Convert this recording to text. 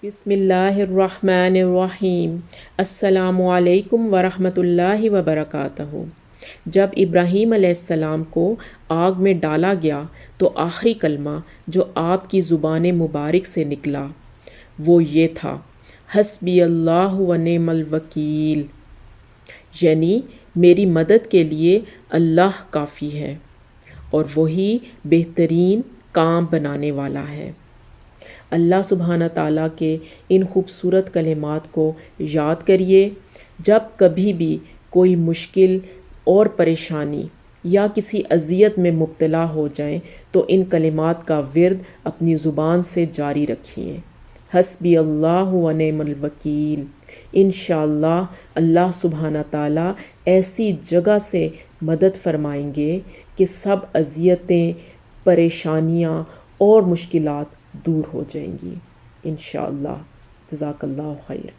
بسم اللہ الرحمن الرحیم۔ السلام علیکم ورحمۃ اللہ وبرکاتہ۔ جب ابراہیم علیہ السلام کو آگ میں ڈالا گیا تو آخری کلمہ جو آپ کی زبان مبارک سے نکلا وہ یہ تھا، حسبی اللہ ونعم الوکیل، یعنی میری مدد کے لیے اللہ کافی ہے اور وہی بہترین کام بنانے والا ہے۔ اللہ سبحانہ تعالیٰ کے ان خوبصورت کلمات کو یاد کریے۔ جب کبھی بھی کوئی مشکل اور پریشانی یا کسی اذیت میں مبتلا ہو جائیں تو ان کلمات کا ورد اپنی زبان سے جاری رکھیے، حسبی اللہ ونعم الوکیل۔ انشاءاللہ اللہ سبحانہ تعالیٰ ایسی جگہ سے مدد فرمائیں گے کہ سب اذیتیں، پریشانیاں اور مشکلات دور ہو جائیں گی انشاءاللہ۔ جزاک اللہ خیر۔